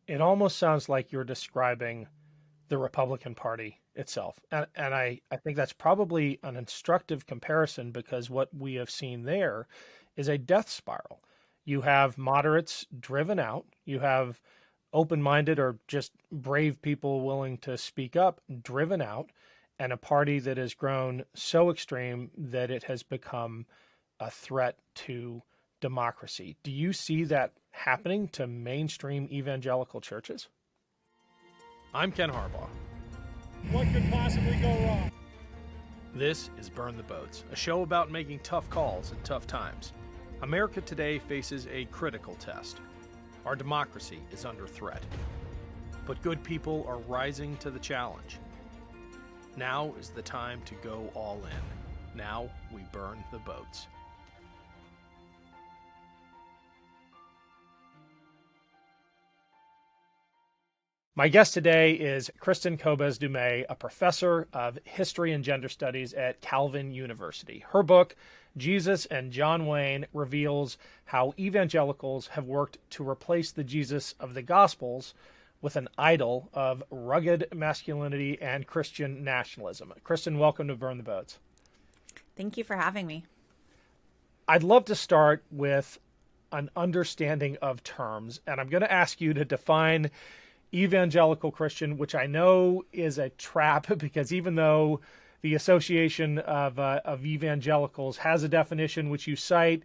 it almost sounds like you're describing the Republican Party itself. And I think that's probably an instructive comparison because what we have seen there is a death spiral. You have moderates driven out, you have open minded or just brave people willing to speak up driven out, and a party that has grown so extreme that it has become a threat to democracy. Do you see that happening to mainstream evangelical churches? I'm Ken Harbaugh. What could possibly go wrong? This is Burn the Boats, a show about making tough calls in tough times. America today faces a critical test. Our democracy is under threat. But good people are rising to the challenge. Now is the time to go all in. Now we burn the boats. My guest today is Kristin Kobes Du Mez, a professor of history and gender studies at Calvin University. Her book, Jesus and John Wayne, reveals how evangelicals have worked to replace the Jesus of the Gospels with an idol of rugged masculinity and Christian nationalism. Kristin, welcome to Burn the Boats. Thank you for having me. I'd love to start with an understanding of terms, and I'm going to ask you to define evangelical Christian, which I know is a trap because even though the Association of Evangelicals has a definition which you cite,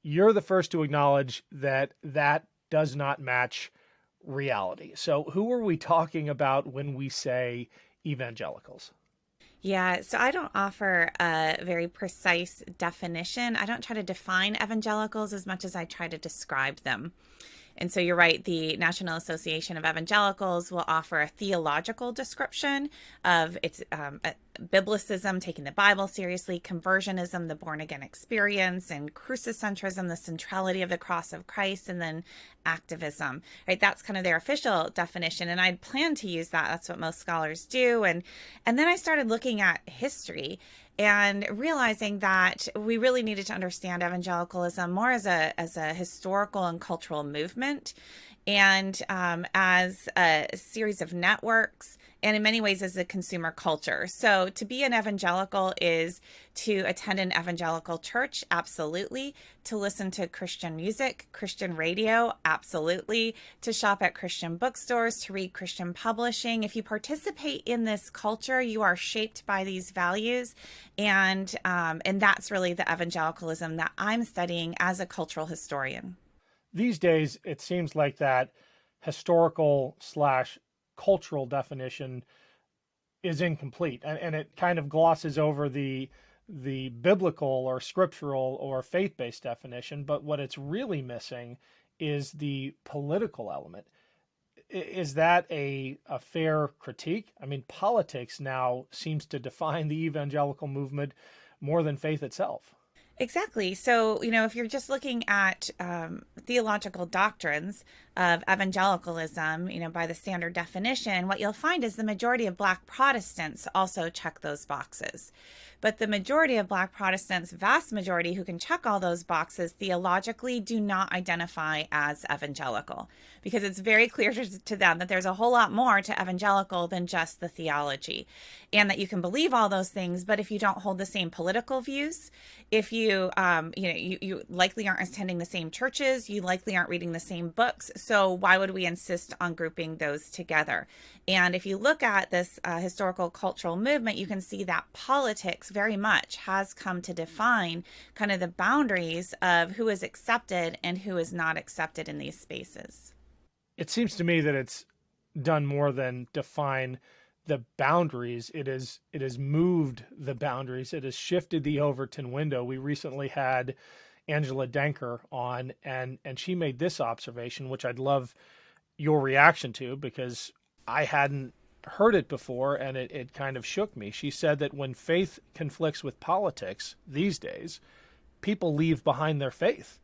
you're the first to acknowledge that that does not match reality. So who are we talking about when we say evangelicals? Yeah, so I don't offer a very precise definition. I don't try to define evangelicals as much as I try to describe them. And so you're right, the National Association of Evangelicals will offer a theological description of its biblicism, taking the Bible seriously, conversionism, the born-again experience, and crucicentrism, the centrality of the cross of Christ, and then activism, right? That's kind of their official definition, and I'd plan to use that. That's what most scholars do. And then I started looking at history and realizing that we really needed to understand evangelicalism more as a historical and cultural movement, and as a series of networks, and in many ways as a consumer culture. So to be an evangelical is to attend an evangelical church, absolutely. To listen to Christian music, Christian radio, absolutely. To shop at Christian bookstores, to read Christian publishing. If you participate in this culture, you are shaped by these values. And that's really the evangelicalism that I'm studying as a cultural historian. These days, it seems like that historical / cultural definition is incomplete, and it kind of glosses over the biblical or scriptural or faith-based definition. But what it's really missing is the political element. Is that a fair critique? I mean, politics now seems to define the evangelical movement more than faith itself. Exactly. So, if you're just looking at theological doctrines of evangelicalism, by the standard definition, what you'll find is the majority of Black Protestants also check those boxes. But the majority of Black Protestants, vast majority who can check all those boxes theologically, do not identify as evangelical, because it's very clear to them that there's a whole lot more to evangelical than just the theology, and that you can believe all those things, but if you don't hold the same political views, if you you likely aren't attending the same churches, you likely aren't reading the same books. So why would we insist on grouping those together? And if you look at this historical cultural movement, you can see that politics very much has come to define kind of the boundaries of who is accepted and who is not accepted in these spaces. It seems to me that it's done more than define the boundaries. It has moved the boundaries. It has shifted the Overton window. We recently had Angela Denker on, and she made this observation, which I'd love your reaction to, because I hadn't heard it before, and it kind of shook me. She said that when faith conflicts with politics these days, people leave behind their faith.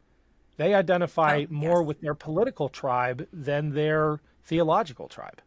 They identify more with their political tribe than their theological tribe.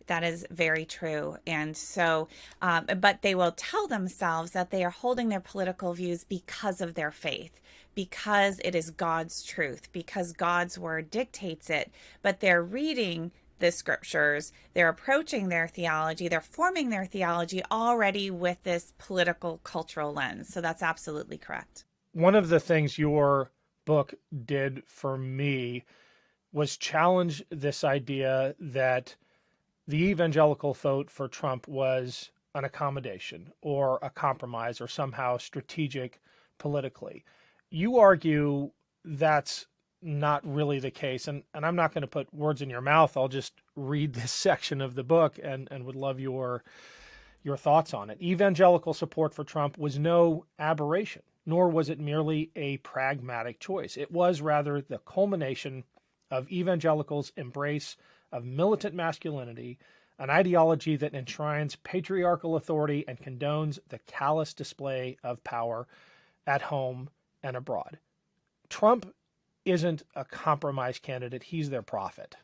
That is very true. And so, but they will tell themselves that they are holding their political views because of their faith, because it is God's truth, because God's word dictates it, but they're reading the scriptures, they're approaching their theology, they're forming their theology already with this political, cultural lens. So that's absolutely correct. One of the things your book did for me was challenge this idea that the evangelical vote for Trump was an accommodation or a compromise or somehow strategic politically. You argue that's not really the case. And I'm not going to put words in your mouth. I'll just read this section of the book and would love your thoughts on it. Evangelical support for Trump was no aberration, nor was it merely a pragmatic choice. It was rather the culmination of evangelicals' embrace of militant masculinity, an ideology that enshrines patriarchal authority and condones the callous display of power at home and abroad. Trump isn't a compromise candidate, he's their prophet.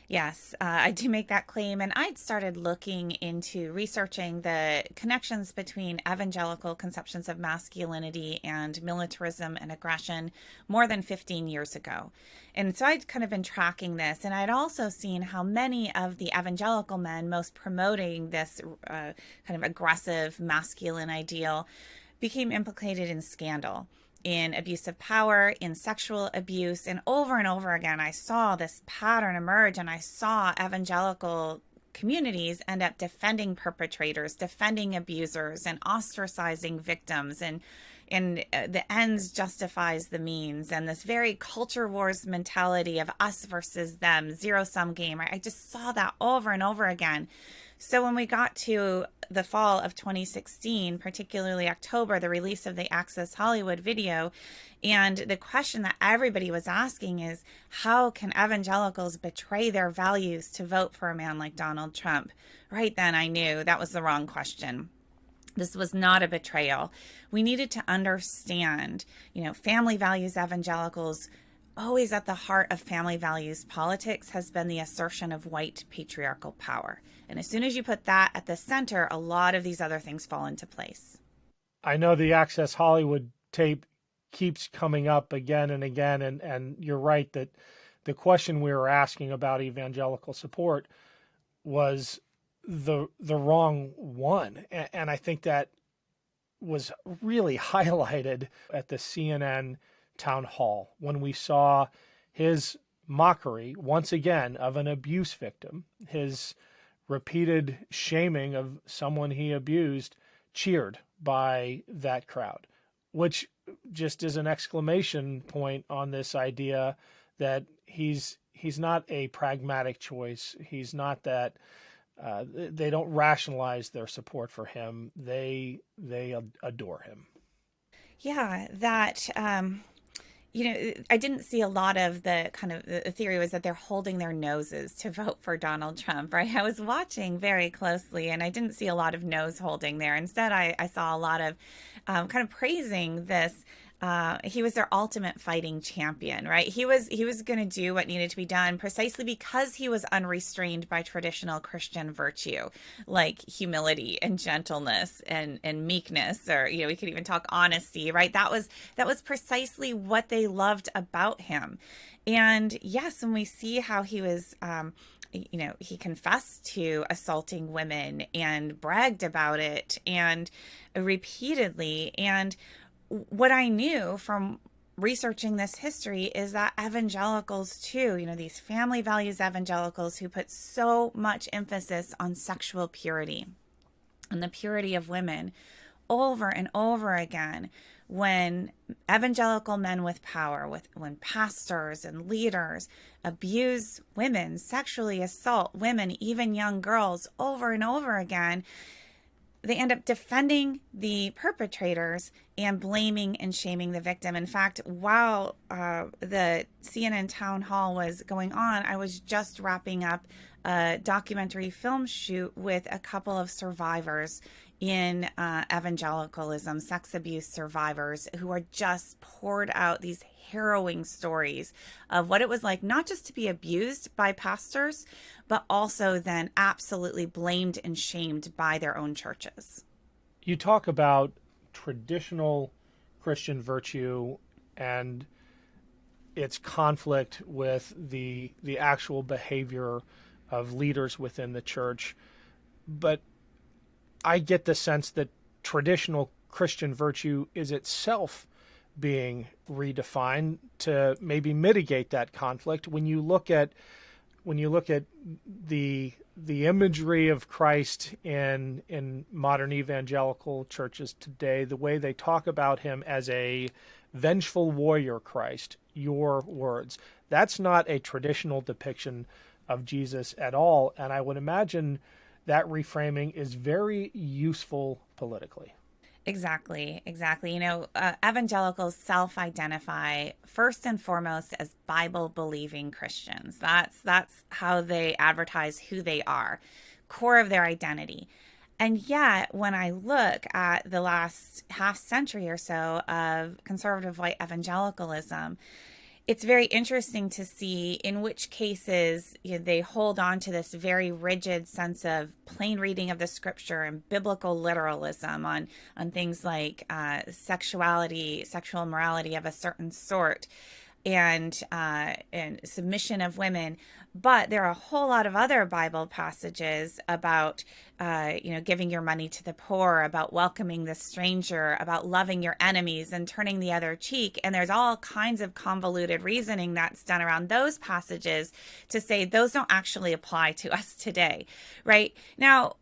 Yes, I do make that claim. And I'd started looking into researching the connections between evangelical conceptions of masculinity and militarism and aggression more than 15 years ago. And so I'd kind of been tracking this. And I'd also seen how many of the evangelical men most promoting this kind of aggressive masculine ideal became implicated in scandal, in abuse of power, in sexual abuse. And over again, I saw this pattern emerge, and I saw evangelical communities end up defending perpetrators, defending abusers, and ostracizing victims. And the ends justifies the means, and this very culture wars mentality of us versus them, zero-sum game. I just saw that over and over again. So when we got to the fall of 2016, particularly October, the release of the Access Hollywood video, and the question that everybody was asking is, how can evangelicals betray their values to vote for a man like Donald Trump? Right then I knew that was the wrong question. This was not a betrayal. We needed to understand, family values evangelicals. Always at the heart of family values politics has been the assertion of white patriarchal power. And as soon as you put that at the center, a lot of these other things fall into place. I know the Access Hollywood tape keeps coming up again and again, and you're right that the question we were asking about evangelical support was the wrong one. And I think that was really highlighted at the CNN town hall when we saw his mockery once again of an abuse victim, his repeated shaming of someone he abused, cheered by that crowd, which just is an exclamation point on this idea that he's not a pragmatic choice. He's not that. They don't rationalize their support for him. They adore him. Yeah, that I didn't see a lot of the kind of the theory was that they're holding their noses to vote for Donald Trump, right? I was watching very closely, and I didn't see a lot of nose holding there. Instead, I saw a lot of kind of praising this. He was their ultimate fighting champion, right? He was going to do what needed to be done precisely because he was unrestrained by traditional Christian virtue, like humility and gentleness and meekness, or we could even talk honesty, right? That was precisely what they loved about him. And yes, when we see how he was he confessed to assaulting women and bragged about it and repeatedly. And what I knew from researching this history is that evangelicals too, these family values evangelicals who put so much emphasis on sexual purity and the purity of women over and over again, when evangelical men with power, when pastors and leaders abuse women, sexually assault women, even young girls over and over again, they end up defending the perpetrators and blaming and shaming the victim. In fact, while the CNN town hall was going on, I was just wrapping up a documentary film shoot with a couple of survivors in evangelicalism, sex abuse survivors, who are just poured out these harrowing stories of what it was like not just to be abused by pastors, but also then absolutely blamed and shamed by their own churches. You talk about traditional Christian virtue and its conflict with the actual behavior of leaders within the church. But I get the sense that traditional Christian virtue is itself being redefined to maybe mitigate that conflict. When you look at the imagery of Christ in modern evangelical churches today, the way they talk about him as a vengeful warrior Christ, your words, that's not a traditional depiction of Jesus at all. And I would imagine that reframing is very useful politically. Exactly, exactly. Evangelicals self-identify first and foremost as Bible-believing Christians. That's how they advertise who they are, core of their identity. And yet, when I look at the last half century or so of conservative white evangelicalism, it's very interesting to see in which cases they hold on to this very rigid sense of plain reading of the scripture and biblical literalism on things like sexuality, sexual morality of a certain sort, and submission of women. But there are a whole lot of other Bible passages about, giving your money to the poor, about welcoming the stranger, about loving your enemies and turning the other cheek. And there's all kinds of convoluted reasoning that's done around those passages to say those don't actually apply to us today, right? Now,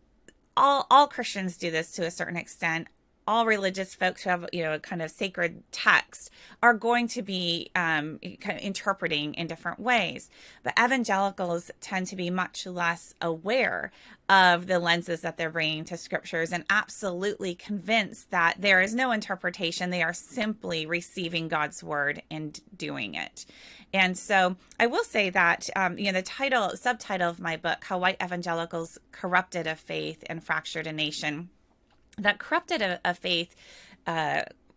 all Christians do this to a certain extent. All religious folks who have, a kind of sacred text are going to be kind of interpreting in different ways. But evangelicals tend to be much less aware of the lenses that they're bringing to scriptures and absolutely convinced that there is no interpretation. They are simply receiving God's word and doing it. And so I will say that, the subtitle of my book, How White Evangelicals Corrupted a Faith and Fractured a Nation, that corrupted a faith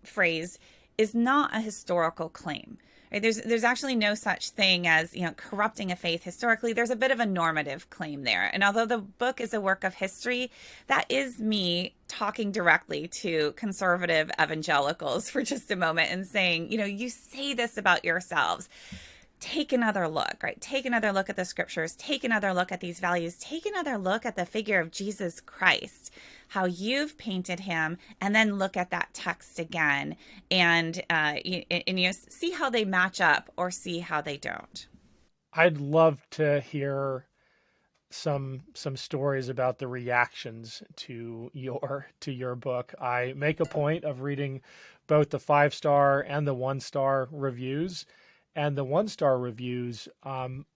phrase is not a historical claim. Right? There's actually no such thing as corrupting a faith historically. There's a bit of a normative claim there. And although the book is a work of history, that is me talking directly to conservative evangelicals for just a moment and saying, you say this about yourselves. Take another look, right? Take another look at the scriptures. Take another look at these values. Take another look at the figure of Jesus Christ, how you've painted him, and then look at that text again and see how they match up or see how they don't. I'd love to hear some stories about the reactions to your book. I make a point of reading both the 5-star and the 1-star reviews. And the 1-star reviews,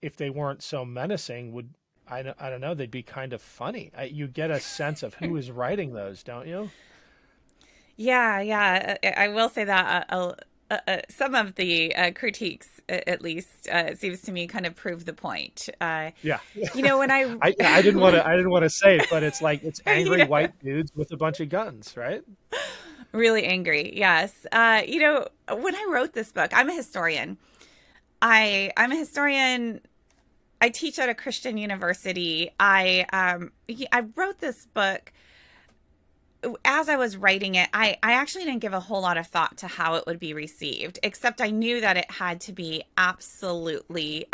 if they weren't so menacing, would, I don't know, they'd be kind of funny. You get a sense of who is writing those, don't you? Yeah. I will say that some of the critiques, at least, seems to me kind of prove the point. Yeah. When I didn't want to say it, but it's like it's angry white dudes with a bunch of guns, right? Really angry, yes. When I wrote this book, I'm a historian. I'm a historian. I teach at a Christian university. I wrote this book. As I was writing it, I actually didn't give a whole lot of thought to how it would be received, except I knew that it had to be absolutely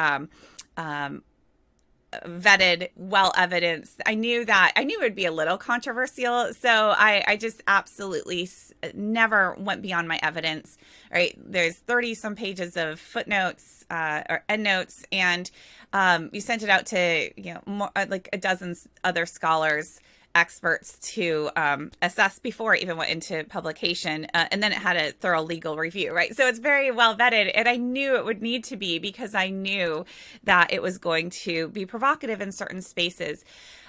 vetted, well evidenced. I knew it would be a little controversial, so I just absolutely never went beyond my evidence. Right? There's 30 some pages of footnotes or endnotes, and you sent it out to more, like a dozen other scholars, experts to assess before it even went into publication, and then it had a thorough legal review, right? So it's very well vetted, and I knew it would need to be because I knew that it was going to be provocative in certain spaces.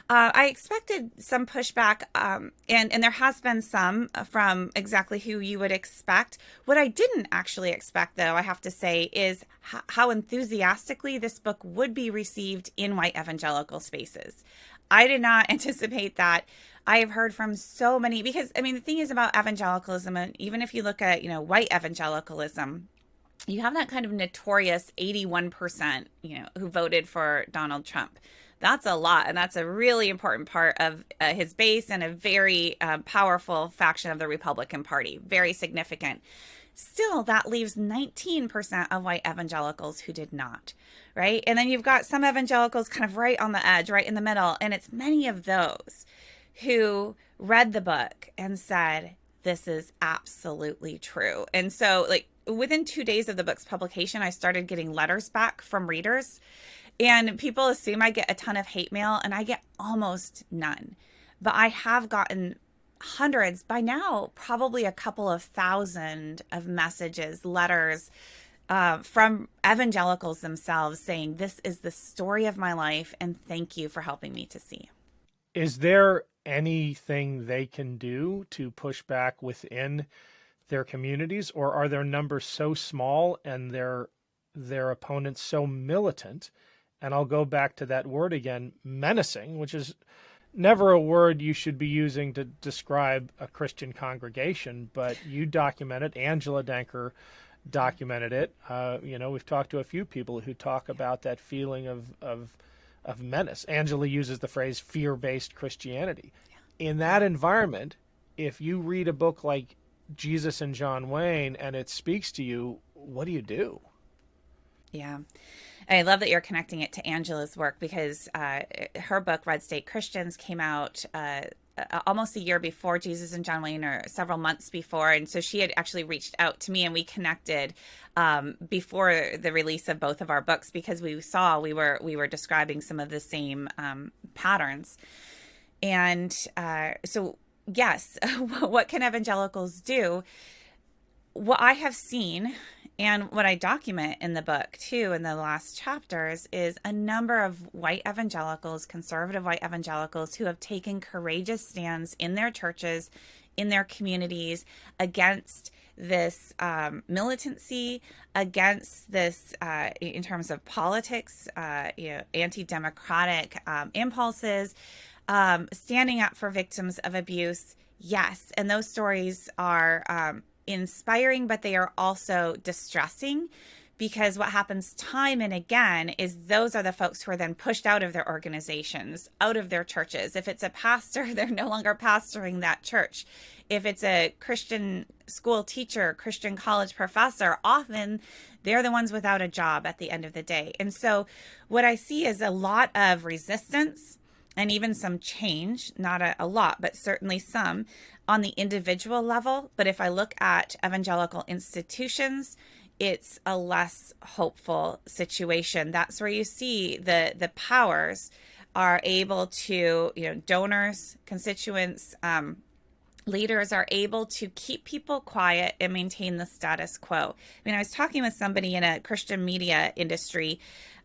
I expected some pushback, and there has been some from exactly who you would expect. What I didn't actually expect, though, I have to say, is how enthusiastically this book would be received in white evangelical spaces. I did not anticipate that. I have heard from so many, because, the thing is about evangelicalism, and even if you look at, white evangelicalism, you have that kind of notorious 81%, who voted for Donald Trump. That's a lot, and that's a really important part of his base and a very powerful faction of the Republican Party. Very significant. Still, that leaves 19% of white evangelicals who did not, right? And then you've got some evangelicals kind of right on the edge, right in the middle. And it's many of those who read the book and said, this is absolutely true. And so, like, within 2 days of the book's publication, I started getting letters back from readers. And people assume I get a ton of hate mail, and I get almost none. But I have gotten hundreds, by now, probably a couple of thousand of messages, letters from evangelicals themselves saying, this is the story of my life, and thank you for helping me to see. Is there anything they can do to push back within their communities, or are their numbers so small and their opponents so militant? And I'll go back to that word again, menacing, which is never a word you should be using to describe a Christian congregation, but you document it. Angela Danker documented it. We've talked to a few people who talk about that feeling of menace. Angela uses the phrase fear-based Christianity. Yeah. In that environment, if you read a book like Jesus and John Wayne and it speaks to you, what do you do? Yeah. And I love that you're connecting it to Angela's work, because her book, Red State Christians, came out almost a year before Jesus and John Wayne, or several months before. And so she had actually reached out to me, and we connected before the release of both of our books, because we saw we were describing some of the same patterns. And so, yes, what can evangelicals do? What I have seen, and what I document in the book, too, in the last chapters, is a number of white evangelicals, conservative white evangelicals, who have taken courageous stands in their churches, in their communities, against this militancy, against this, in terms of politics, anti-democratic impulses, standing up for victims of abuse. Yes, and those stories are inspiring, but they are also distressing, because what happens time and again is those are the folks who are then pushed out of their organizations, out of their churches. If it's a pastor, they're no longer pastoring that church. If it's a Christian school teacher, Christian college professor, often they're the ones without a job at the end of the day. And so what I see is a lot of resistance and even some change, not a lot, but certainly some, on the individual level. But if I look at evangelical institutions, it's a less hopeful situation. That's where you see the powers are able to, donors, constituents, leaders are able to keep people quiet and maintain the status quo. I mean, I was talking with somebody in a Christian media industry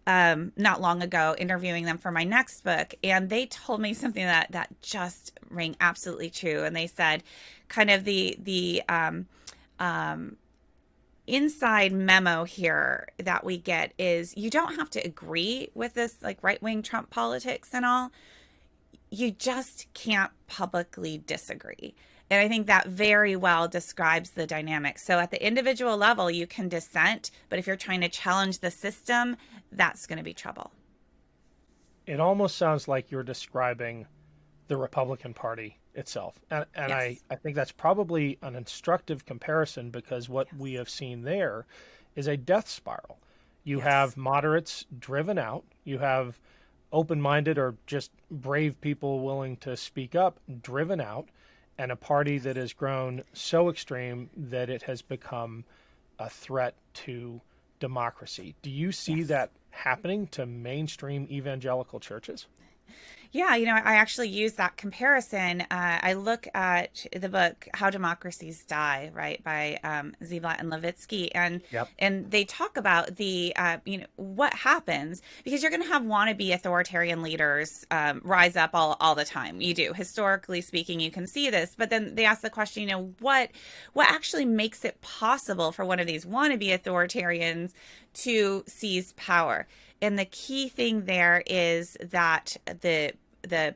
not long ago, interviewing them for my next book, and they told me something that just rang absolutely true. And they said, kind of the inside memo here that we get is, you don't have to agree with this, like, right-wing Trump politics and all. You just can't publicly disagree. And I think that very well describes the dynamic. So at the individual level, you can dissent, but if you're trying to challenge the system, that's going to be trouble. It almost sounds like you're describing the Republican Party itself. And yes. I think that's probably an instructive comparison, because what we have seen there is a death spiral. You have moderates driven out. You have open-minded or just brave people willing to speak up driven out, and a party that has grown so extreme that it has become a threat to democracy. Do you see that happening to mainstream evangelical churches? Yeah, I actually use that comparison. I look at the book "How Democracies Die," right, by Ziblatt and Levitsky, and they talk about the what happens, because you're going to have wannabe authoritarian leaders rise up all the time. You do, historically speaking, you can see this. But then they ask the question, what actually makes it possible for one of these wannabe authoritarians to seize power? And the key thing there is that the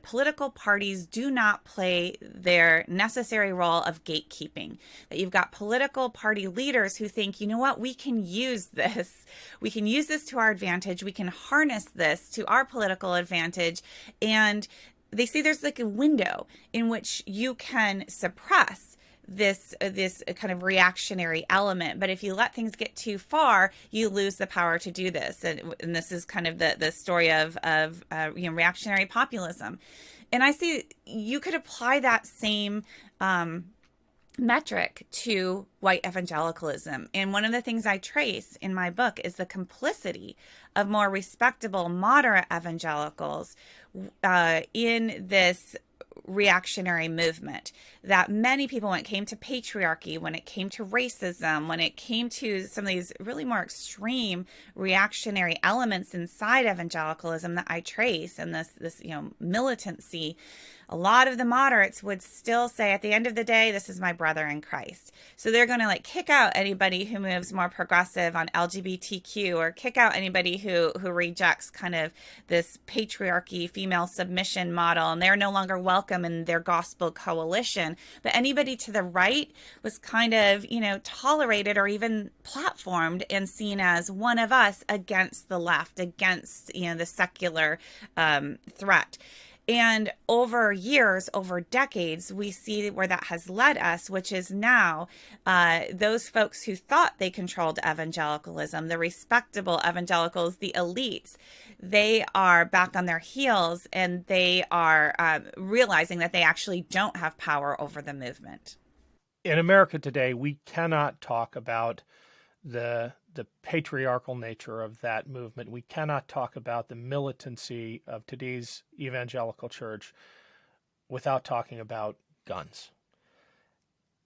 political parties do not play their necessary role of gatekeeping. That you've got political party leaders who think, we can use this. We can use this to our advantage. We can harness this to our political advantage. And they see there's like a window in which you can suppress this kind of reactionary element. But if you let things get too far, you lose the power to do this. And this is kind of the story of reactionary populism. And I see you could apply that same metric to white evangelicalism. And one of the things I trace in my book is the complicity of more respectable, moderate evangelicals in this reactionary movement, that many people, when it came to patriarchy, when it came to racism, when it came to some of these really more extreme reactionary elements inside evangelicalism that I trace, and this militancy, a lot of the moderates would still say, at the end of the day, this is my brother in Christ. So they're going to like kick out anybody who moves more progressive on LGBTQ, or kick out anybody who rejects kind of this patriarchy, female submission model, and they're no longer welcome in their gospel coalition. But anybody to the right was kind of, tolerated or even platformed and seen as one of us against the left, against, the secular threat. And over years, over decades, we see where that has led us, which is now those folks who thought they controlled evangelicalism, the respectable evangelicals, the elites, they are back on their heels, and they are realizing that they actually don't have power over the movement. In America today, we cannot talk about the patriarchal nature of that movement. We cannot talk about the militancy of today's evangelical church without talking about guns.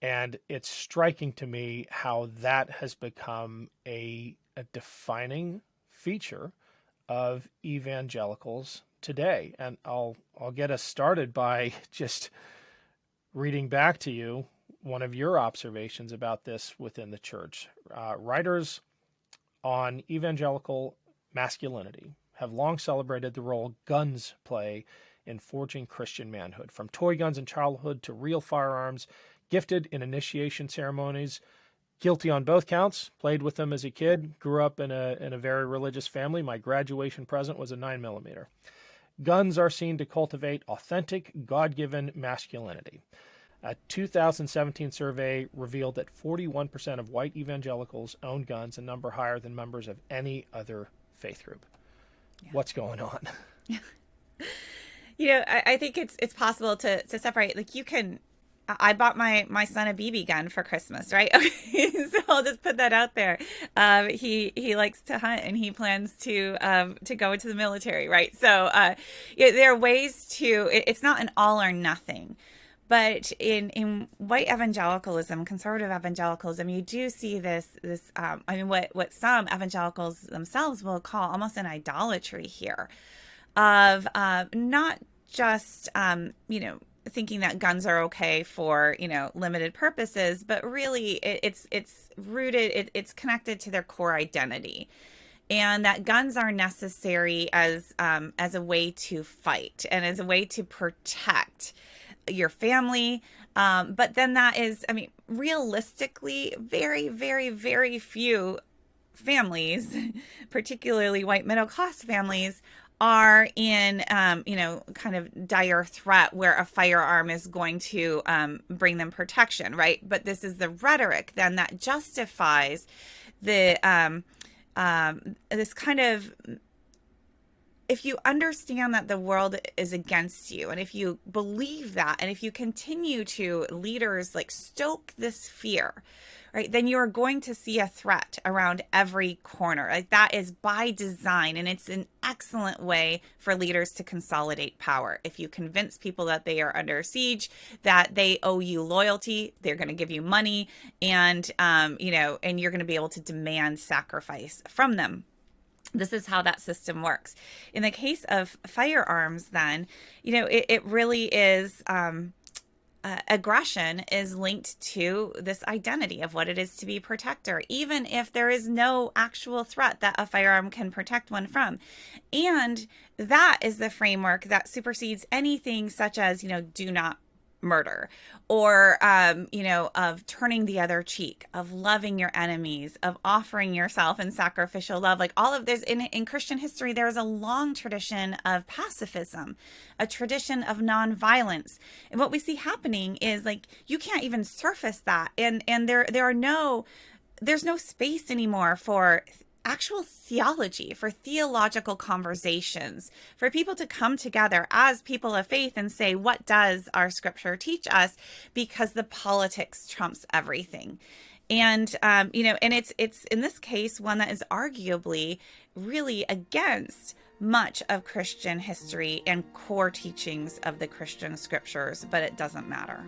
And it's striking to me how that has become a defining feature of evangelicals today. And I'll get us started by just reading back to you one of your observations about this within the church. Writers on evangelical masculinity have long celebrated the role guns play in forging Christian manhood, from toy guns in childhood to real firearms, gifted in initiation ceremonies, guilty on both counts, played with them as a kid, grew up in a very religious family. My graduation present was a 9mm. Guns are seen to cultivate authentic, God-given masculinity. A 2017 survey revealed that 41% of white evangelicals own guns, a number higher than members of any other faith group. Yeah. What's going on? I think it's possible to separate. Like, you can, I bought my son a BB gun for Christmas, right? Okay, so I'll just put that out there. He likes to hunt, and he plans to go into the military, right? So there are ways to. It's not an all or nothing. But in white evangelicalism, conservative evangelicalism, you do see this what some evangelicals themselves will call almost an idolatry here, of not just thinking that guns are okay for limited purposes, but really it's rooted, it's connected to their core identity. And that guns are necessary as a way to fight and as a way to protect your family. But then that is, realistically, very, very, very few families, particularly white middle class families, are in, kind of dire threat where a firearm is going to bring them protection, right? But this is the rhetoric then that justifies the this kind of, if you understand that the world is against you, and if you believe that, and if you continue to leaders like stoke this fear, right, then you are going to see a threat around every corner. Like, that is by design, and it's an excellent way for leaders to consolidate power. If you convince people that they are under siege, that they owe you loyalty, they're going to give you money, and and you're going to be able to demand sacrifice from them. This is how that system works. In the case of firearms, then, it really is, aggression is linked to this identity of what it is to be a protector, even if there is no actual threat that a firearm can protect one from. And that is the framework that supersedes anything such as, do not murder, or of turning the other cheek, of loving your enemies, of offering yourself in sacrificial love. Like all of this in Christian history, there's a long tradition of pacifism, a tradition of nonviolence. And what we see happening is like you can't even surface that, and there's no space anymore for actual theology, for theological conversations, for people to come together as people of faith and say, what does our scripture teach us? Because the politics trumps everything. And, and it's in this case, one that is arguably really against much of Christian history and core teachings of the Christian scriptures, but it doesn't matter.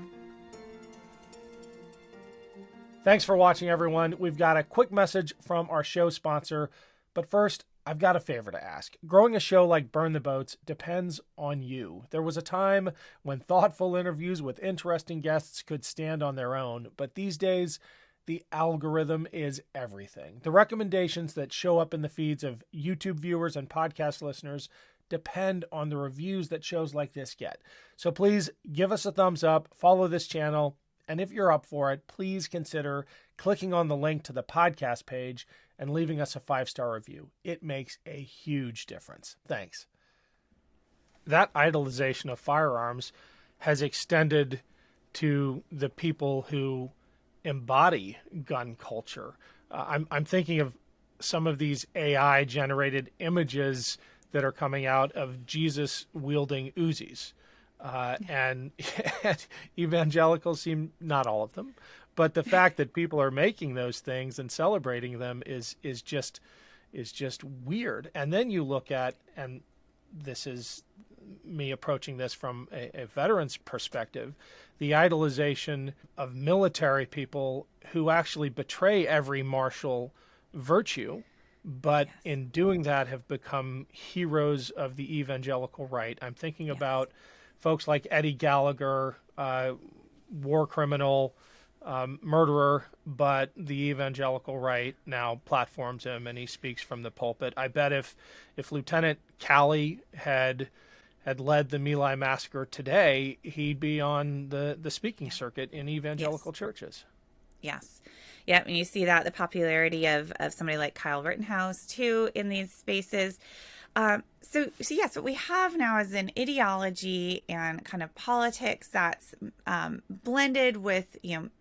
Thanks for watching, everyone. We've got a quick message from our show sponsor, but first, I've got a favor to ask. Growing a show like Burn the Boats depends on you. There was a time when thoughtful interviews with interesting guests could stand on their own, but these days, the algorithm is everything. The recommendations that show up in the feeds of YouTube viewers and podcast listeners depend on the reviews that shows like this get. So please give us a thumbs up, follow this channel, and if you're up for it, please consider clicking on the link to the podcast page and leaving us a 5-star review. It makes a huge difference. Thanks. That idolization of firearms has extended to the people who embody gun culture. I'm thinking of some of these AI-generated images that are coming out of Jesus wielding Uzis. And evangelicals seem, not all of them, but the fact that people are making those things and celebrating them is just weird. And then you look at, and this is me approaching this from a veteran's perspective, the idolization of military people who actually betray every martial virtue, but Yes. in doing that have become heroes of the evangelical right. I'm thinking about folks like Eddie Gallagher, war criminal, murderer, but the evangelical right now platforms him and he speaks from the pulpit. I bet if Lieutenant Calley had led the My Lai massacre today, he'd be on the speaking circuit in evangelical churches. Yes. Yeah, and you see that the popularity of somebody like Kyle Rittenhouse too in these spaces. So yes, what we have now is an ideology and kind of politics that's blended with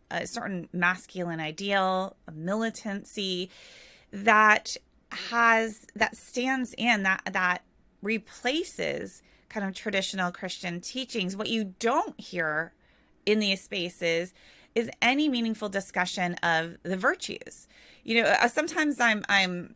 a certain masculine ideal, a militancy that stands in that replaces kind of traditional Christian teachings. What you don't hear in these spaces is any meaningful discussion of the virtues. Sometimes I'm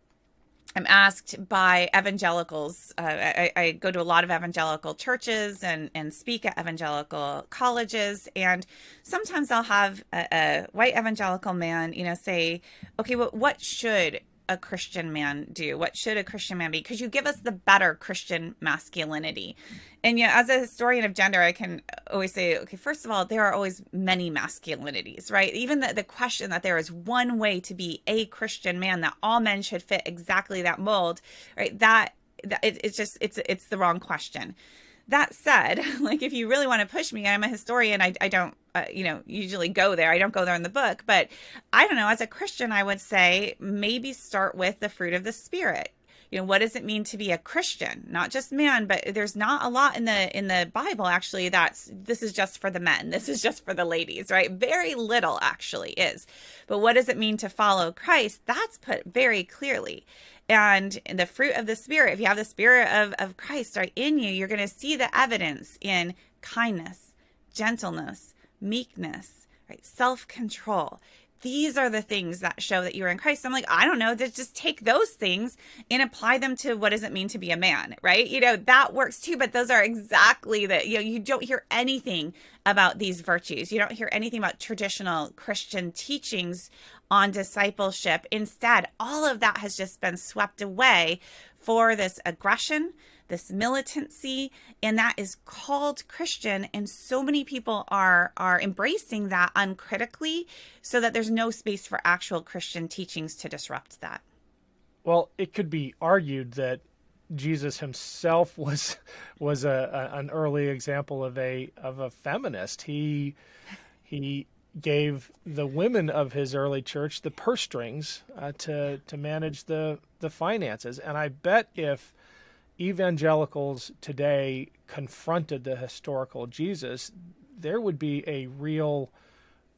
asked by evangelicals. I go to a lot of evangelical churches and speak at evangelical colleges, and sometimes I'll have a white evangelical man, say, "Okay, well, what should a Christian man do? What should a Christian man be? Because you give us the better Christian masculinity." And as a historian of gender, I can always say, okay, first of all, there are always many masculinities, right? Even the question that there is one way to be a Christian man, that all men should fit exactly that mold, right? It's the wrong question. That said, like if you really want to push me, I'm a historian. I don't, usually go there. I don't go there in the book, but I don't know. As a Christian, I would say maybe start with the fruit of the Spirit. What does it mean to be a Christian? Not just man, but there's not a lot in the Bible actually this is just for the men. This is just for the ladies, right? Very little actually is. But what does it mean to follow Christ? That's put very clearly. And the fruit of the Spirit, if you have the Spirit of Christ right in you, you're going to see the evidence in kindness, gentleness, meekness, right? Self-control. These are the things that show that you're in Christ. I'm like, I don't know, just take those things and apply them to what does it mean to be a man, right? That works too, but those are exactly you don't hear anything about these virtues. You don't hear anything about traditional Christian teachings on discipleship. Instead, all of that has just been swept away for this aggression, this militancy, and that is called Christian. And so many people are embracing that uncritically so that there's no space for actual Christian teachings to disrupt that. Well, it could be argued that Jesus himself was an early example of a feminist. He gave the women of his early church the purse strings to manage the finances. And I bet if evangelicals today confronted the historical Jesus, there would be a real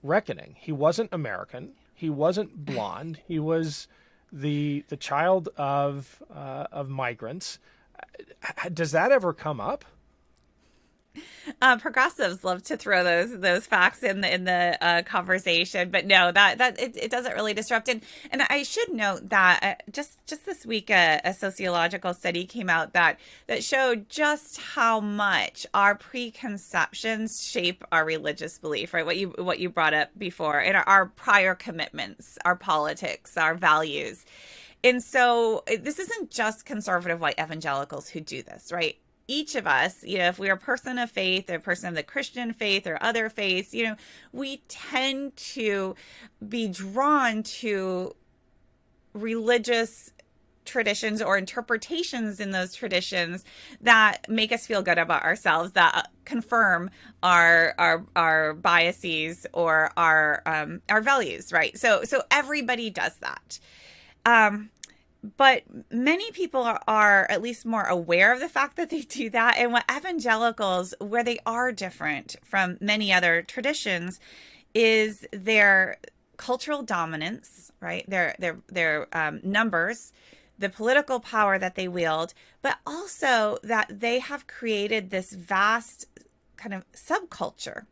reckoning. He wasn't American. He wasn't blonde. He was the child of migrants. Does that ever come up? Progressives love to throw those facts in the conversation, but no, that it doesn't really disrupt it. And I should note that just this week, a sociological study came out that showed just how much our preconceptions shape our religious belief, right? What you brought up before, and our prior commitments, our politics, our values. And so this isn't just conservative white evangelicals who do this, right? Each of us, if we're a person of faith, or a person of the Christian faith or other faiths, we tend to be drawn to religious traditions or interpretations in those traditions that make us feel good about ourselves, that confirm our biases or our values, right? So everybody does that. But many people are at least more aware of the fact that they do that. And what evangelicals, where they are different from many other traditions, is their cultural dominance, right? Their numbers, the political power that they wield, but also that they have created this vast kind of subculture.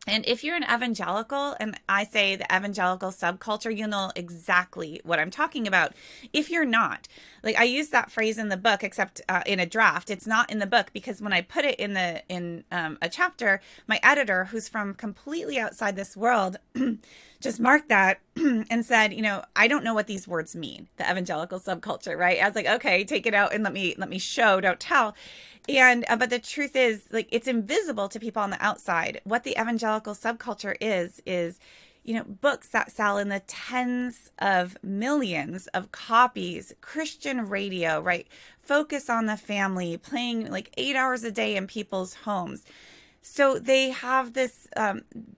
And if you're an evangelical, and I say the evangelical subculture, you'll know exactly what I'm talking about. If you're not, like I use that phrase in the book, except in a draft, it's not in the book, because when I put it in a chapter, my editor, who's from completely outside this world, just marked that and said, I don't know what these words mean, the evangelical subculture, right? I was like, okay, take it out and let me show, don't tell. And but the truth is, like, it's invisible to people on the outside. What the evangelical subculture is books that sell in the tens of millions of copies, Christian radio, right? Focus on the family, playing like 8 hours a day in people's homes. So they have this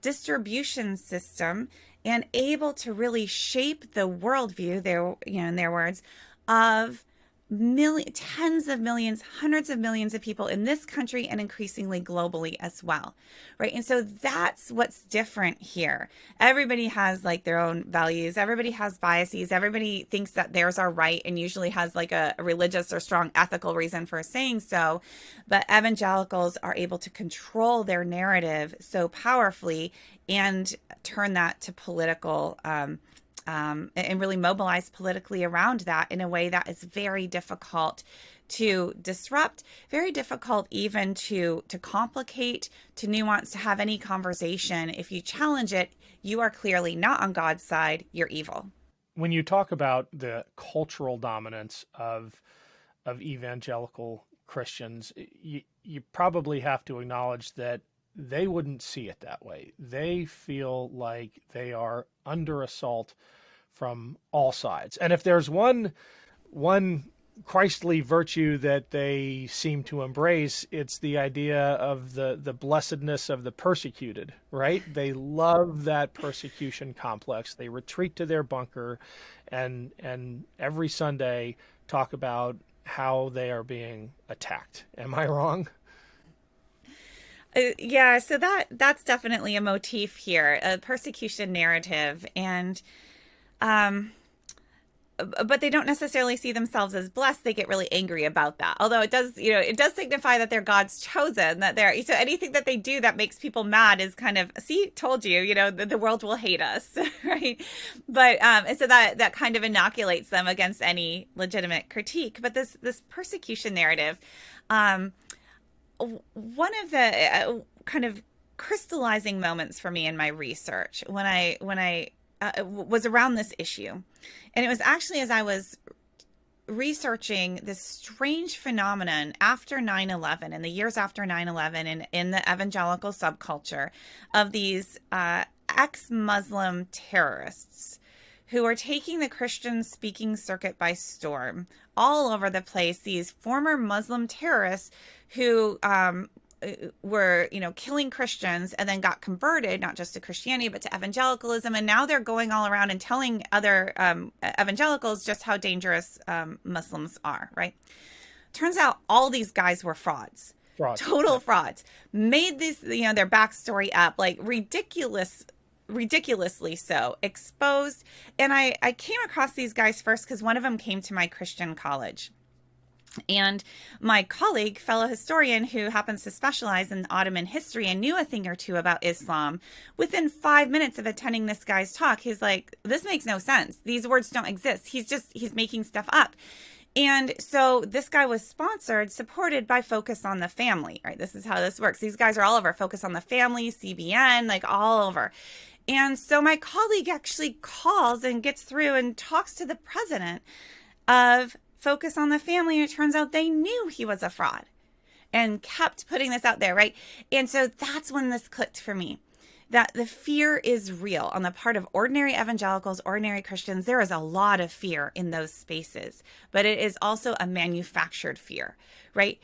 distribution system and able to really shape the worldview, in their words, of tens of millions, hundreds of millions of people in this country and increasingly globally as well, right? And so that's what's different here. Everybody has like their own values. Everybody has biases. Everybody thinks that theirs are right and usually has like a religious or strong ethical reason for saying so. But evangelicals are able to control their narrative so powerfully and turn that to political and really mobilize politically around that in a way that is very difficult to disrupt, very difficult even to complicate, to nuance, to have any conversation. If you challenge it, you are clearly not on God's side, you're evil. When you talk about the cultural dominance of evangelical Christians, you probably have to acknowledge that they wouldn't see it that way. They feel like they are under assault from all sides. And if there's one Christly virtue that they seem to embrace, it's the idea of the blessedness of the persecuted, right? They love that persecution complex. They retreat to their bunker and every Sunday talk about how they are being attacked. Am I wrong? Yeah, so that's definitely a motif here, a persecution narrative. And but they don't necessarily see themselves as blessed. They get really angry about that. Although it does signify that they're God's chosen, that so anything that they do that makes people mad is kind of, see, told you, the world will hate us, right? But, and so that kind of inoculates them against any legitimate critique. But this persecution narrative, one of the kind of crystallizing moments for me in my research when I was around this issue. And it was actually as I was researching this strange phenomenon after 9/11, in the years after 9/11, in the evangelical subculture, of these ex-Muslim terrorists who are taking the Christian speaking circuit by storm all over the place. These former Muslim terrorists who were, killing Christians and then got converted, not just to Christianity, but to evangelicalism. And now they're going all around and telling other evangelicals just how dangerous Muslims are, right? Turns out all these guys were frauds. Total frauds. Made this, their backstory up, like ridiculously so, exposed. And I came across these guys first because one of them came to my Christian college. And my colleague, fellow historian who happens to specialize in Ottoman history and knew a thing or two about Islam, within 5 minutes of attending this guy's talk, he's like, this makes no sense. These words don't exist. He's making stuff up. And so this guy was supported by Focus on the Family, right? This is how this works. These guys are all over Focus on the Family, CBN, like all over. And so my colleague actually calls and gets through and talks to the president of Focus on the Family. And it turns out they knew he was a fraud and kept putting this out there, right? And so that's when this clicked for me, that the fear is real on the part of ordinary evangelicals, ordinary Christians. There is a lot of fear in those spaces, but it is also a manufactured fear, right?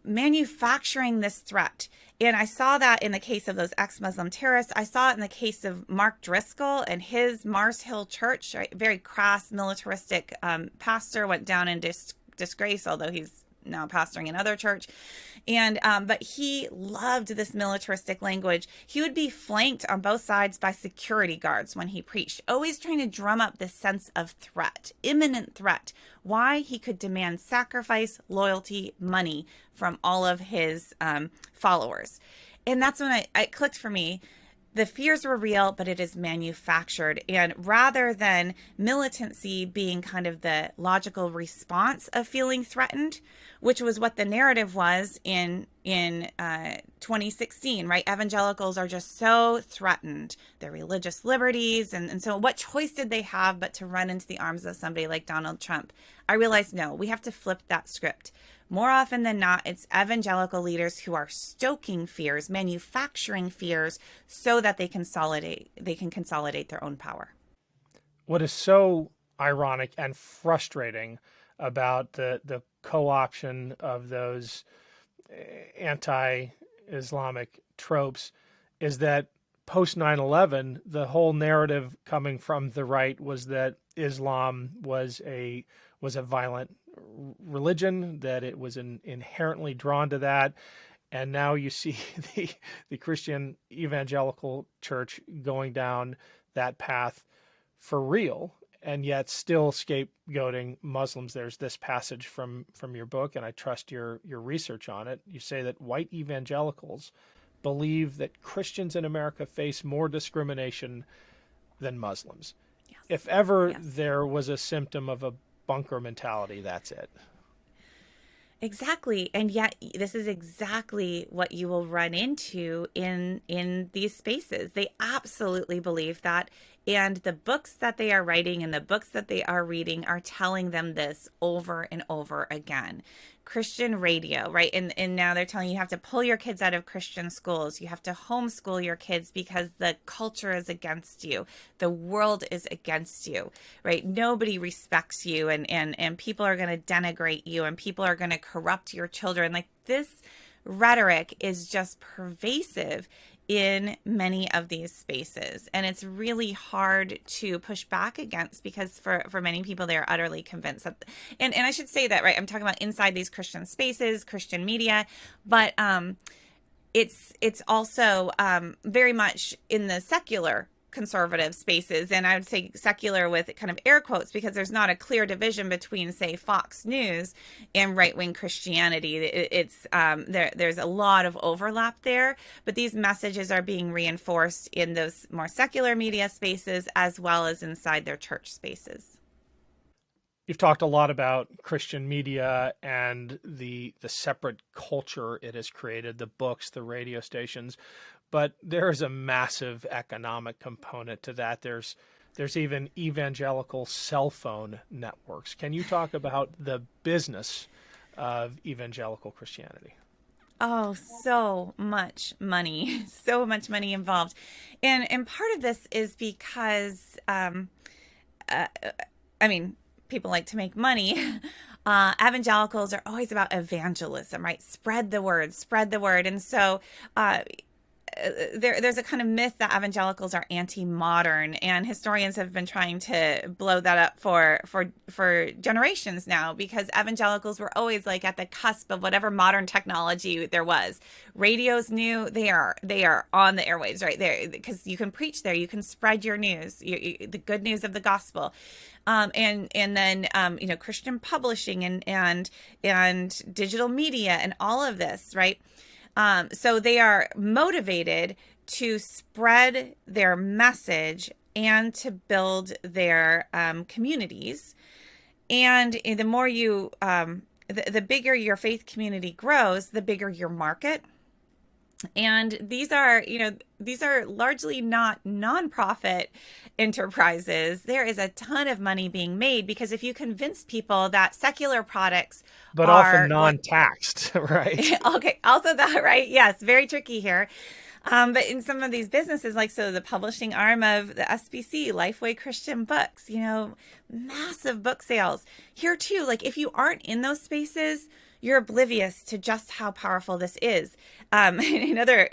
Manufacturing this threat. And I saw that in the case of those ex-Muslim terrorists. I saw it in the case of Mark Driscoll and his Mars Hill Church, right? Very crass, militaristic pastor, went down in disgrace, although he's now pastoring another church. And but he loved this militaristic language. He would be flanked on both sides by security guards when he preached, always trying to drum up this sense of threat, imminent threat. Why? He could demand sacrifice, loyalty, money from all of his followers. And that's when it clicked for me. The fears were real, but it is manufactured. And rather than militancy being kind of the logical response of feeling threatened, which was what the narrative was in 2016, right? Evangelicals are just so threatened, their religious liberties. And so what choice did they have but to run into the arms of somebody like Donald Trump? I realized, no, we have to flip that script. More often than not, it's evangelical leaders who are stoking fears, manufacturing fears so that they can consolidate their own power. What is so ironic and frustrating about the co-option of those anti-Islamic tropes is that post 9/11, the whole narrative coming from the right was that Islam was a violent religion, that it was inherently drawn to that. And now you see the Christian evangelical church going down that path for real, and yet still scapegoating Muslims. There's this passage from your book, and I trust your research on it. You say that white evangelicals believe that Christians in America face more discrimination than Muslims. Yes. If ever Yes. there was a symptom of a bunker mentality, that's it. Exactly. And yet this is exactly what you will run into in these spaces. They absolutely believe that. And the books that they are writing and the books that they are reading are telling them this over and over again. Christian radio, right? And now they're telling you have to pull your kids out of Christian schools. You have to homeschool your kids because the culture is against you. The world is against you, right? Nobody respects you, and people are going to denigrate you, and people are going to corrupt your children. Like, this rhetoric is just pervasive in many of these spaces. And it's really hard to push back against because for many people, they're utterly convinced that, and I should say that, right? I'm talking about inside these Christian spaces, Christian media, but it's also very much in the secular conservative spaces, and I would say secular with kind of air quotes because there's not a clear division between, say, Fox News and right-wing Christianity. It's there's a lot of overlap there, but these messages are being reinforced in those more secular media spaces as well as inside their church spaces. You've talked a lot about Christian media and the separate culture it has created, the books, the radio stations, but there is a massive economic component to that. There's even evangelical cell phone networks. Can you talk about the business of evangelical Christianity? Oh, so much money, so much money involved. And part of this is because I mean, people like to make money. Evangelicals are always about evangelism, right? Spread the word, spread the word. And so there's a kind of myth that evangelicals are anti-modern, and historians have been trying to blow that up for generations now, because evangelicals were always like at the cusp of whatever modern technology there was. Radio's new; they are on the airwaves right there, because you can preach there, you can spread your news, the good news of the gospel. And then Christian publishing and digital media and all of this, right? So they are motivated to spread their message and to build their communities. And the more the bigger your faith community grows, the bigger your market. And these are largely not nonprofit enterprises. There is a ton of money being made, because if you convince people that secular products but are often non-taxed, right? Okay, also that, right? Yes, very tricky here. But in some of these businesses, like the publishing arm of the SBC, Lifeway Christian Books, massive book sales. Here too, like if you aren't in those spaces, you're oblivious to just how powerful this is. Another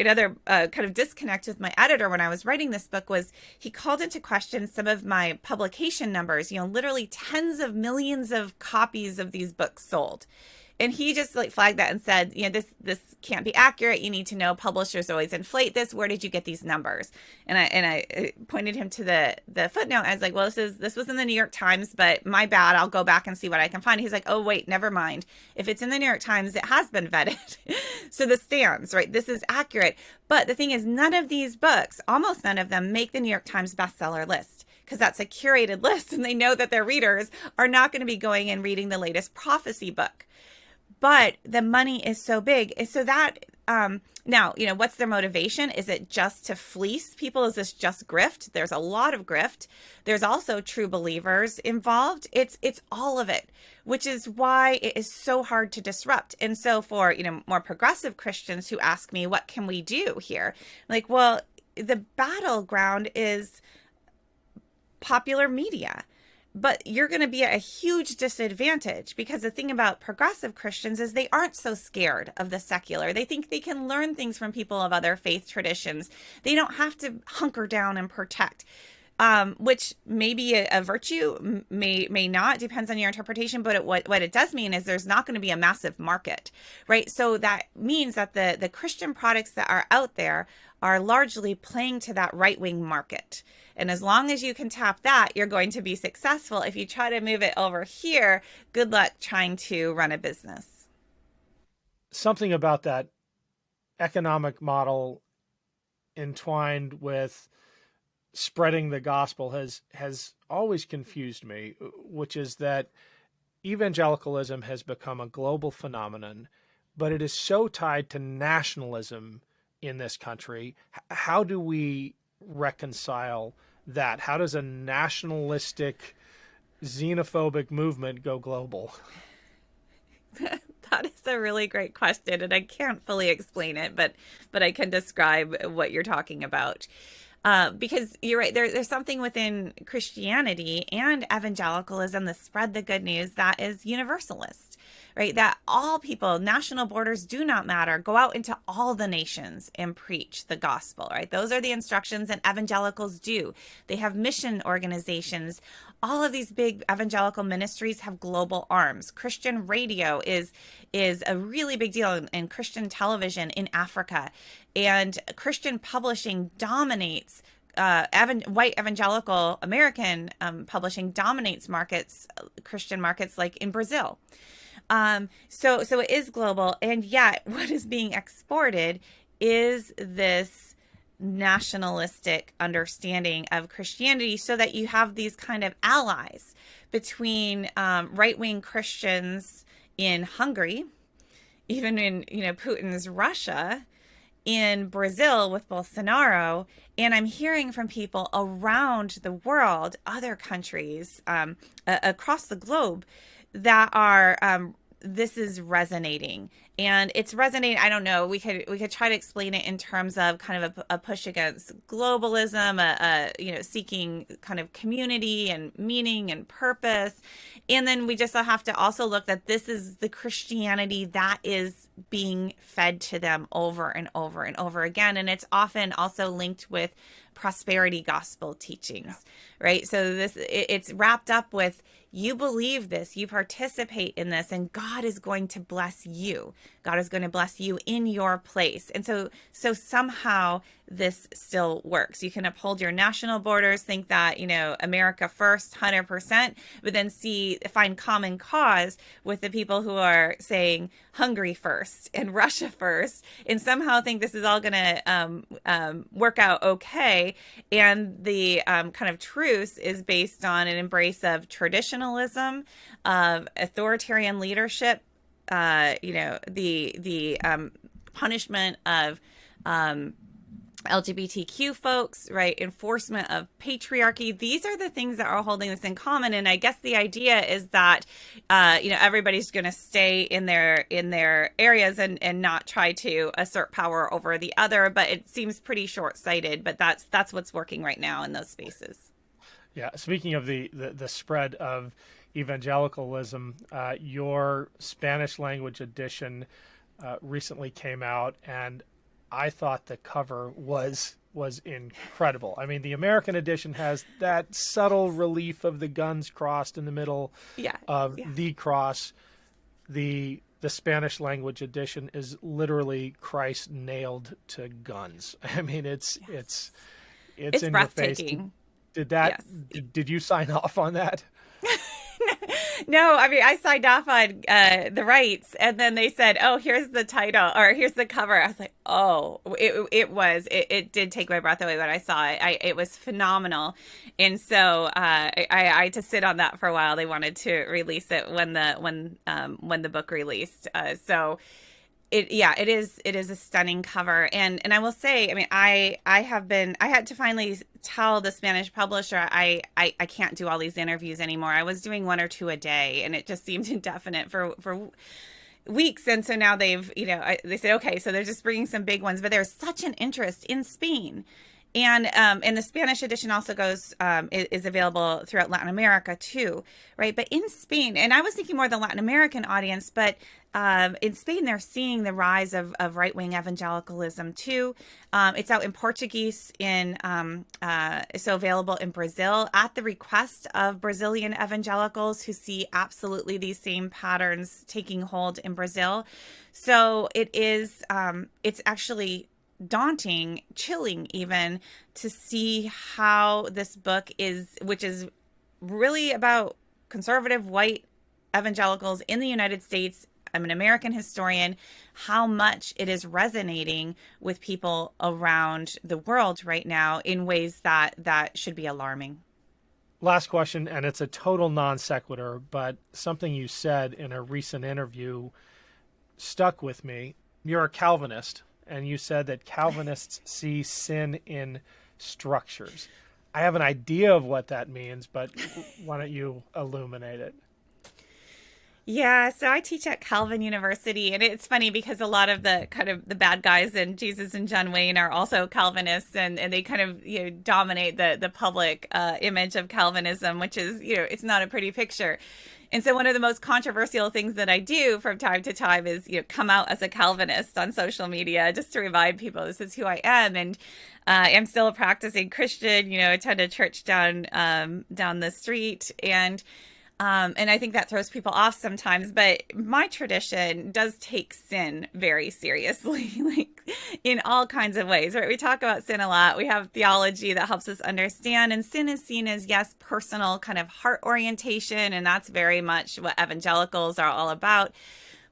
kind of disconnect with my editor when I was writing this book was he called into question some of my publication numbers. Literally tens of millions of copies of these books sold. And he just flagged that and said, this can't be accurate. You need to know publishers always inflate this. Where did you get these numbers? And I pointed him to the footnote. I was like, well, this was in the New York Times, but my bad. I'll go back and see what I can find. He's like, oh, wait, never mind. If it's in the New York Times, it has been vetted. So this stands, right? This is accurate. But the thing is, none of these books, almost none of them, make the New York Times bestseller list, because that's a curated list. And they know that their readers are not going to be going and reading the latest prophecy book. But the money is so big. So that now, what's their motivation? Is it just to fleece people? Is this just grift? There's a lot of grift. There's also true believers involved. It's all of it, which is why it is so hard to disrupt. And so for, more progressive Christians who ask me, what can we do here? Like, well, the battleground is popular media. But you're going to be at a huge disadvantage, because the thing about progressive Christians is they aren't so scared of the secular. They think they can learn things from people of other faith traditions. They don't have to hunker down and protect, which may be a virtue, may not, depends on your interpretation. But what it does mean is there's not going to be a massive market, right? So that means that the Christian products that are out there are largely playing to that right-wing market. And as long as you can tap that, you're going to be successful. If you try to move it over here, good luck trying to run a business. Something about that economic model entwined with spreading the gospel has always confused me, which is that evangelicalism has become a global phenomenon, but it is so tied to nationalism in this country. How do we reconcile that? How does a nationalistic, xenophobic movement go global? That is a really great question, and I can't fully explain it, but I can describe what you're talking about. Because you're right, there's something within Christianity and evangelicalism, the spread the good news, that is universalist, right? That all people, national borders do not matter, go out into all the nations and preach the gospel, right? Those are the instructions, and evangelicals do. They have mission organizations. All of these big evangelical ministries have global arms. Christian radio is a really big deal, in Christian television in Africa. And Christian publishing dominates, white evangelical American publishing dominates Christian markets like in Brazil. So it is global. And yet what is being exported is this nationalistic understanding of Christianity, so that you have these kind of allies between right-wing Christians in Hungary, even in Putin's Russia, in Brazil with Bolsonaro. And I'm hearing from people around the world, other countries across the globe, that are this is resonating, and it's resonating. I don't know. We could try to explain it in terms of kind of a push against globalism, seeking kind of community and meaning and purpose, and then we just have to also look that this is the Christianity that is being fed to them over and over and over again, and it's often also linked with prosperity gospel teachings, right? So it's wrapped up with, you believe this, you participate in this, and God is going to bless you. God is going to bless you in your place. And so somehow this still works. You can uphold your national borders, think that, America first, 100%, but then find common cause with the people who are saying Hungary first and Russia first, and somehow think this is all going to work out okay. And the kind of truce is based on an embrace of traditionalism, of authoritarian leadership, the punishment of LGBTQ folks, right? Enforcement of patriarchy. These are the things that are holding this in common. And I guess the idea is that, everybody's going to stay in their areas and not try to assert power over the other. But it seems pretty short-sighted. But that's what's working right now in those spaces. Yeah. Speaking of the spread of evangelicalism, your Spanish language edition recently came out, and I thought the cover was incredible. I mean, the American edition has that subtle relief of the guns crossed in the middle of the cross. The Spanish language edition is literally Christ nailed to guns. I mean, it's in your face. Did you sign off on that? No, I mean, I signed off on the rights, and then they said, "Oh, here's the title, or here's the cover." I was like, "Oh, it did take my breath away when I saw it. It was phenomenal," and so I had to sit on that for a while. They wanted to release it when the book released. It is a stunning cover, and I will say, I mean, I had to finally tell the Spanish publisher I can't do all these interviews anymore. I was doing 1 or 2 a day, and it just seemed indefinite for weeks. And so now they said, okay, so they're just bringing some big ones, but there's such an interest in Spain. And the Spanish edition also is available throughout Latin America too, right? But in Spain, and I was thinking more the Latin American audience, but in Spain, they're seeing the rise of right-wing evangelicalism too. It's out in Portuguese, so available in Brazil at the request of Brazilian evangelicals who see absolutely these same patterns taking hold in Brazil. So it's actually daunting, chilling even, to see how this book which is really about conservative white evangelicals in the United States. I'm an American historian, how much it is resonating with people around the world right now in ways that should be alarming. Last question, and it's a total non sequitur, but something you said in a recent interview stuck with me. You're a Calvinist, and you said that Calvinists see sin in structures. I have an idea of what that means, but why don't you illuminate it? Yeah, so I teach at Calvin University, and it's funny because a lot of the kind of the bad guys in Jesus and John Wayne are also Calvinists, and they kind of dominate the public image of Calvinism, which is it's not a pretty picture. And so one of the most controversial things that I do from time to time is come out as a Calvinist on social media, just to remind people this is who I am, and I'm still a practicing Christian. Attend a church down the street, and I think that throws people off sometimes, but my tradition does take sin very seriously, like in all kinds of ways, right? We talk about sin a lot. We have theology that helps us understand, and sin is seen as, yes, personal kind of heart orientation, and that's very much what evangelicals are all about.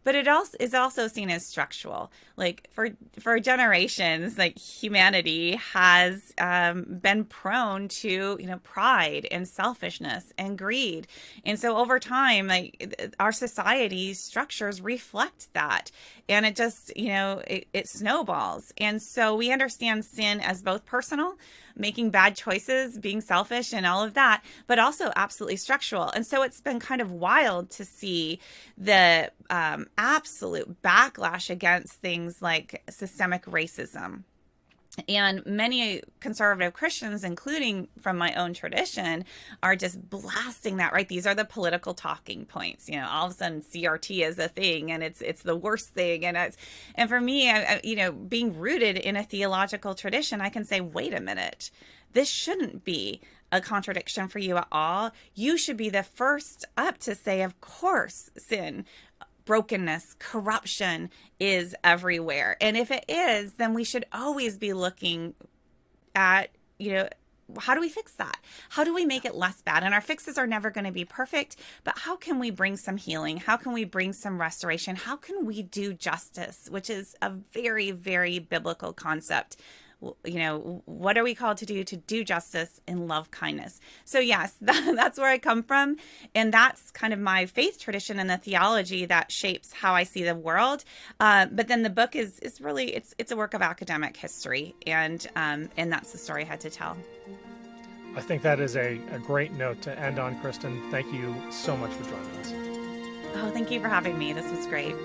But it also is also seen as structural. Like for generations, like humanity has been prone to, pride and selfishness and greed. And so over time, like our society structures reflect that. And it just, it snowballs. And so we understand sin as both personal, making bad choices, being selfish and all of that, but also absolutely structural. And so it's been kind of wild to see the absolute backlash against things like systemic racism. And many conservative Christians, including from my own tradition, are just blasting that, right? These are the political talking points. All of a sudden CRT is a thing and it's the worst thing. And for me, being rooted in a theological tradition, I can say, wait a minute, this shouldn't be a contradiction for you at all. You should be the first up to say, of course, sin, brokenness, corruption is everywhere. And if it is, then we should always be looking at, how do we fix that? How do we make it less bad? And our fixes are never going to be perfect, but how can we bring some healing? How can we bring some restoration? How can we do justice, which is a very, very biblical concept? What are we called to do? To do justice and love kindness. So yes, that's where I come from. And that's kind of my faith tradition and the theology that shapes how I see the world. But then the book is really, it's a work of academic history. And that's the story I had to tell. I think that is a great note to end on, Kristin. Thank you so much for joining us. Oh, thank you for having me. This was great.